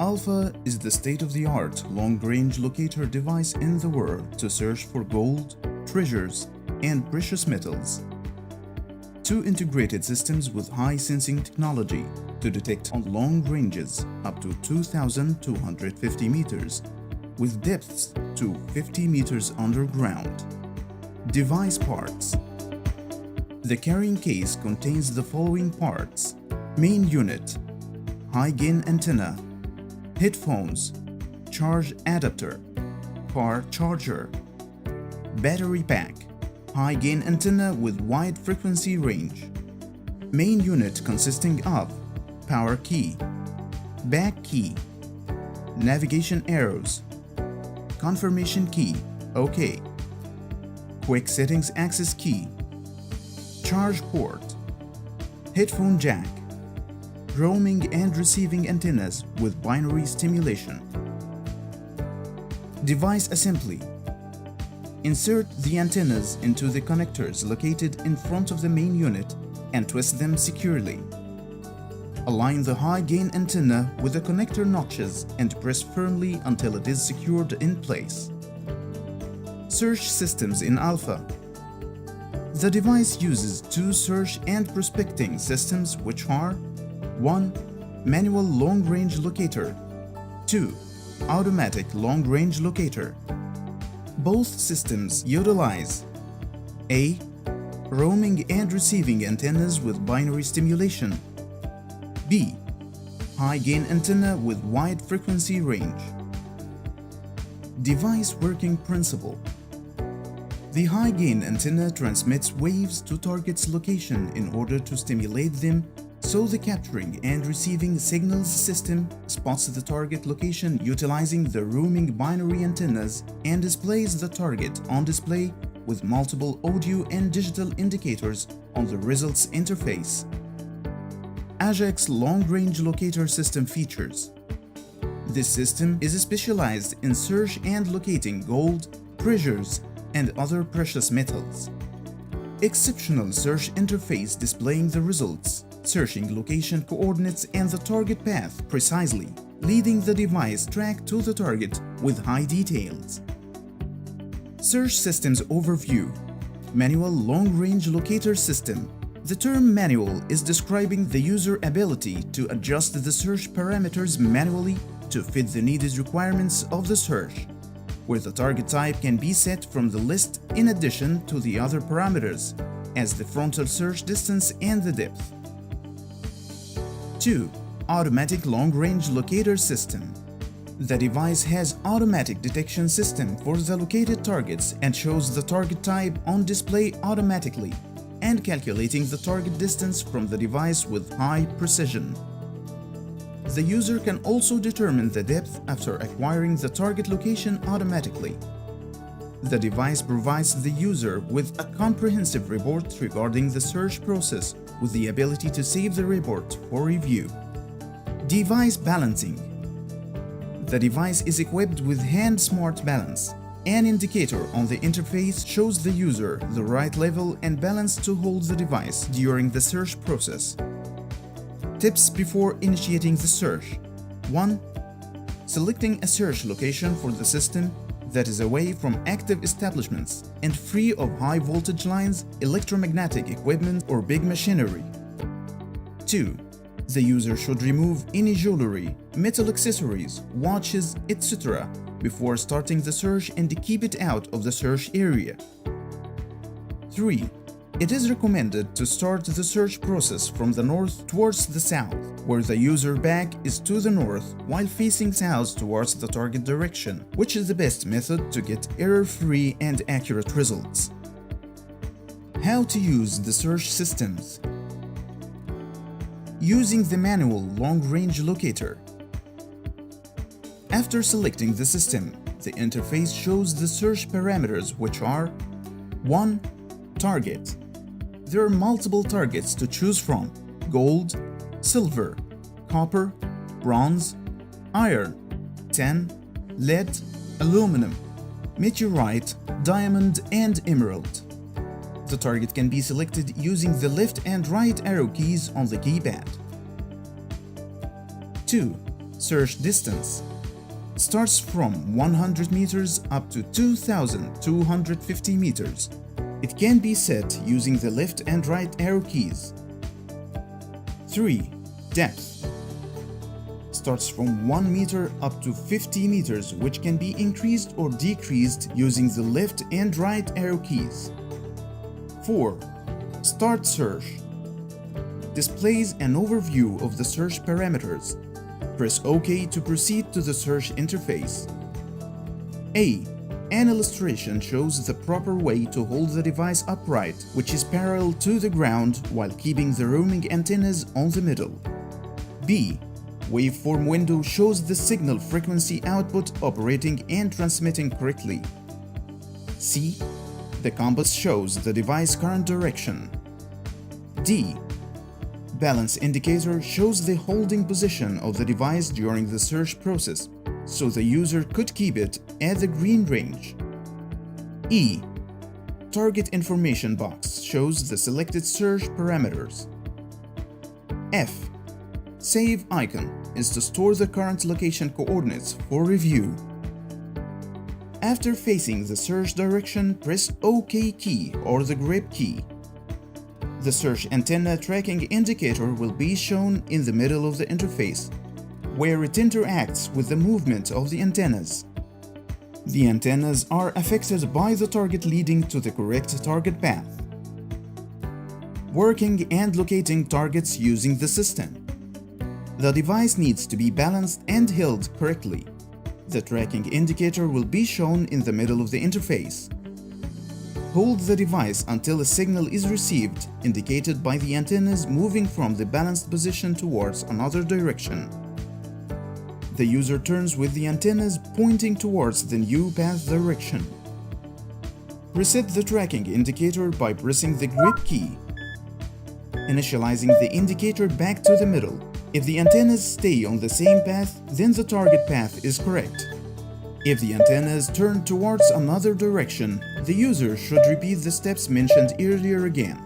Alpha is the state-of-the-art long-range locator device in the world to search for gold, treasures, and precious metals. Two integrated systems with high sensing technology to detect on long ranges up to 2,250 meters, with depths to 50 meters underground. Device parts. The carrying case contains the following parts: main unit, high-gain antenna, headphones, charge adapter, car charger, battery pack, high-gain antenna with wide frequency range. Main unit consisting of power key, back key, navigation arrows, confirmation key, OK, quick settings access key, charge port, headphone jack, roaming and receiving antennas with binary stimulation. Device assembly. Insert the antennas into the connectors located in front of the main unit and twist them securely. Align the high-gain antenna with the connector notches and press firmly until it is secured in place. Search systems in Alpha. The device uses two search and prospecting systems, which are 1. Manual long-range locator. 2. Automatic long-range locator. Both systems utilize A. Roaming and receiving antennas with binary stimulation. B. High-gain antenna with wide frequency range. Device working principle. The high-gain antenna transmits waves to target's location in order to stimulate them, so the capturing and receiving signals system spots the target location utilizing the roaming binary antennas and displays the target on display with multiple audio and digital indicators on the results interface. Ajax long-range locator system features. This system is specialized in search and locating gold, treasures, and other precious metals. Exceptional search interface displaying the results, searching location coordinates and the target path precisely, leading the device track to the target with high details. Search systems overview. Manual long-range locator system. The term manual is describing the user ability to adjust the search parameters manually to fit the needed requirements of the search, where the target type can be set from the list in addition to the other parameters, as the frontal search distance and the depth. 2. Automatic long-range locator system. The device has automatic detection system for the located targets and shows the target type on display automatically and calculating the target distance from the device with high precision. The user can also determine the depth after acquiring the target location automatically. The device provides the user with a comprehensive report regarding the search process with the ability to save the report for review. Device balancing. The device is equipped with Hand Smart Balance. An indicator on the interface shows the user the right level and balance to hold the device during the search process. Tips before initiating the search. 1. Selecting a search location for the system that is away from active establishments and free of high voltage lines, electromagnetic equipment, or big machinery. 2. The user should remove any jewelry, metal accessories, watches, etc. before starting the search and keep it out of the search area. 3. It is recommended to start the search process from the north towards the south, where the user back is to the north while facing south towards the target direction, which is the best method to get error-free and accurate results. How to use the search systems. Using the manual long-range locator. After selecting the system, the interface shows the search parameters, which are 1. Target. There are multiple targets to choose from: gold, silver, copper, bronze, iron, tin, lead, aluminum, meteorite, diamond, and emerald. The target can be selected using the left and right arrow keys on the keypad. 2. Search distance. Starts from 100 meters up to 2,250 meters. It can be set using the left and right arrow keys. 3. Depth. Starts from 1 meter up to 50 meters, which can be increased or decreased using the left and right arrow keys. 4. Start search. Displays an overview of the search parameters. Press OK to proceed to the search interface. A. An illustration shows the proper way to hold the device upright, which is parallel to the ground while keeping the roaming antennas on the middle. B. Waveform window shows the signal frequency output operating and transmitting correctly. C. The compass shows the device current direction. D. Balance indicator shows the holding position of the device during the search process, so the user could keep it at the green range. E. Target information box shows the selected search parameters. F. Save icon is to store the current location coordinates for review. After facing the search direction, press OK key or the grip key. The search antenna tracking indicator will be shown in the middle of the interface, where it interacts with the movement of the antennas. The antennas are affected by the target leading to the correct target path. Working and locating targets using the system. The device needs to be balanced and held correctly. The tracking indicator will be shown in the middle of the interface. Hold the device until a signal is received, indicated by the antennas moving from the balanced position towards another direction. The user turns with the antennas pointing towards the new path direction. Reset the tracking indicator by pressing the grip key, initializing the indicator back to the middle. If the antennas stay on the same path, then the target path is correct. If the antennas turn towards another direction, the user should repeat the steps mentioned earlier again.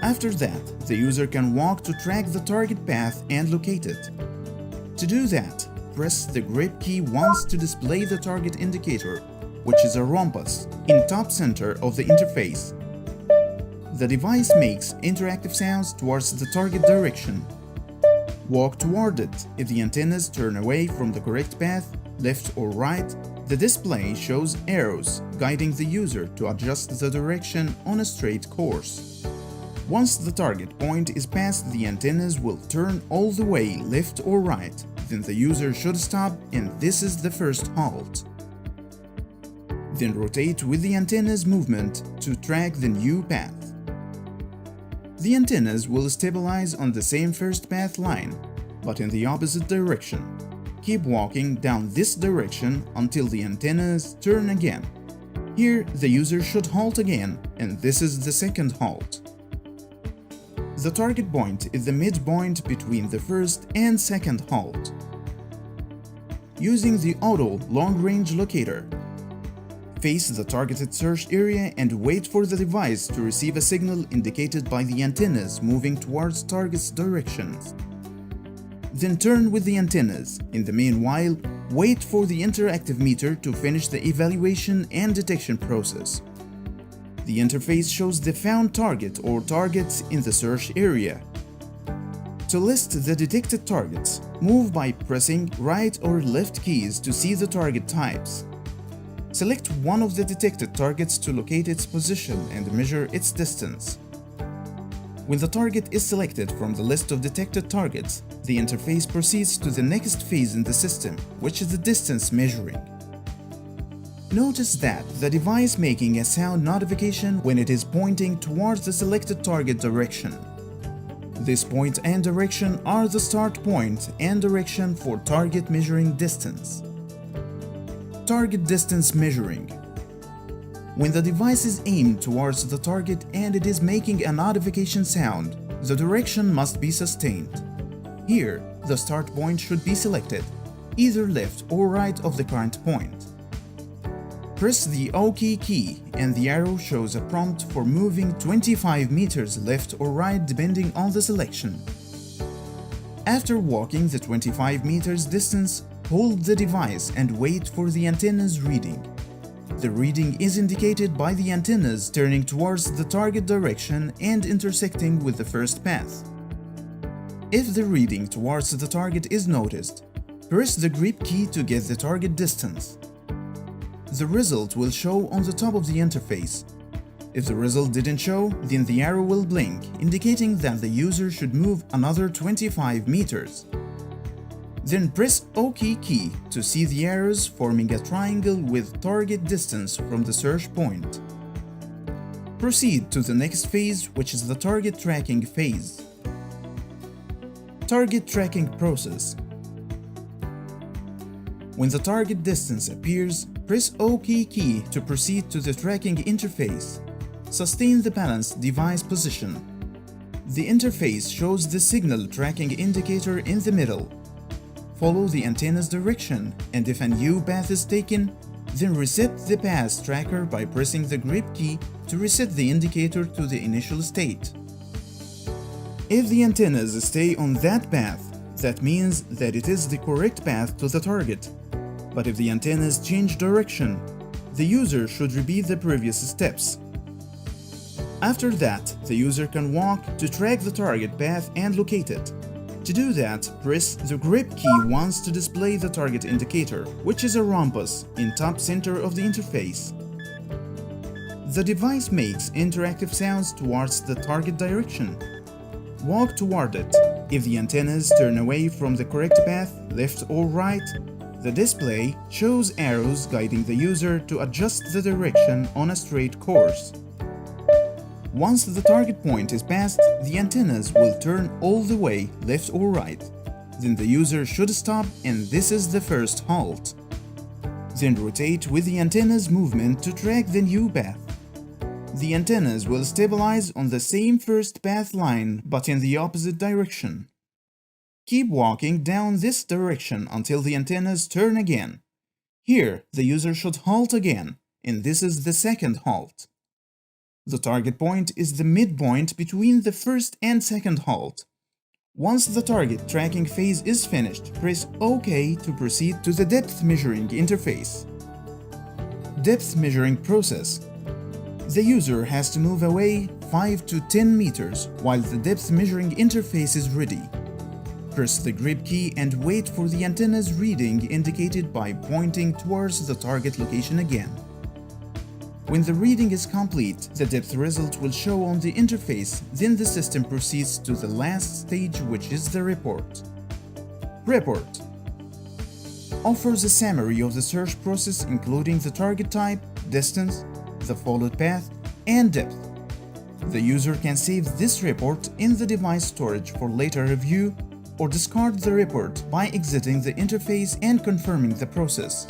After that, the user can walk to track the target path and locate it. To do that, press the grip key once to display the target indicator, which is a rhombus, in top center of the interface. The device makes interactive sounds towards the target direction. Walk toward it. If the antennas turn away from the correct path, left or right, the display shows arrows guiding the user to adjust the direction on a straight course. Once the target point is passed, the antennas will turn all the way left or right. Then the user should stop, and this is the first halt. Then rotate with the antenna's movement to track the new path. The antennas will stabilize on the same first path line, but in the opposite direction. Keep walking down this direction until the antennas turn again. Here, the user should halt again, and this is the second halt. The target point is the midpoint between the first and second halt. Using the auto long-range locator, face the targeted search area and wait for the device to receive a signal indicated by the antennas moving towards target's directions. Then turn with the antennas. In the meanwhile, wait for the interactive meter to finish the evaluation and detection process. The interface shows the found target or targets in the search area. To list the detected targets, move by pressing right or left keys to see the target types. Select one of the detected targets to locate its position and measure its distance. When the target is selected from the list of detected targets, the interface proceeds to the next phase in the system, which is the distance measuring. Notice that the device making a sound notification when it is pointing towards the selected target direction. This point and direction are the start point and direction for target measuring distance. Target distance measuring. When the device is aimed towards the target and it is making a notification sound, the direction must be sustained. Here, the start point should be selected, either left or right of the current point. Press the OK key and the arrow shows a prompt for moving 25 meters left or right depending on the selection. After walking the 25 meters distance, hold the device and wait for the antenna's reading. The reading is indicated by the antennas turning towards the target direction and intersecting with the first path. If the reading towards the target is noticed, press the grip key to get the target distance. The result will show on the top of the interface. If the result didn't show, then the arrow will blink, indicating that the user should move another 25 meters. Then press OK key to see the arrows forming a triangle with target distance from the search point. Proceed to the next phase, which is the target tracking phase. Target tracking process. When the target distance appears, press OK key to proceed to the tracking interface. Sustain the balanced device position. The interface shows the signal tracking indicator in the middle. Follow the antenna's direction, and if a new path is taken, then reset the path tracker by pressing the grip key to reset the indicator to the initial state. If the antennas stay on that path, that means that it is the correct path to the target. But if the antennas change direction, the user should repeat the previous steps. After that, the user can walk to track the target path and locate it. To do that, press the grip key once to display the target indicator, which is a rhombus in top center of the interface. The device makes interactive sounds towards the target direction. Walk toward it. If the antennas turn away from the correct path, left or right, the display shows arrows guiding the user to adjust the direction on a straight course. Once the target point is passed, the antennas will turn all the way left or right. Then the user should stop, and this is the first halt. Then rotate with the antenna's movement to track the new path. The antennas will stabilize on the same first path line but in the opposite direction. Keep walking down this direction until the antennas turn again. Here, the user should halt again, and this is the second halt. The target point is the midpoint between the first and second halt. Once the target tracking phase is finished, press OK to proceed to the depth measuring interface. Depth measuring process. The user has to move away 5 to 10 meters while the depth measuring interface is ready. Press the grip key and wait for the antenna's reading indicated by pointing towards the target location again. When the reading is complete, the depth result will show on the interface, then the system proceeds to the last stage, which is the report. Report offers a summary of the search process including the target type, distance, the followed path, and depth. The user can save this report in the device storage for later review or discard the report by exiting the interface and confirming the process.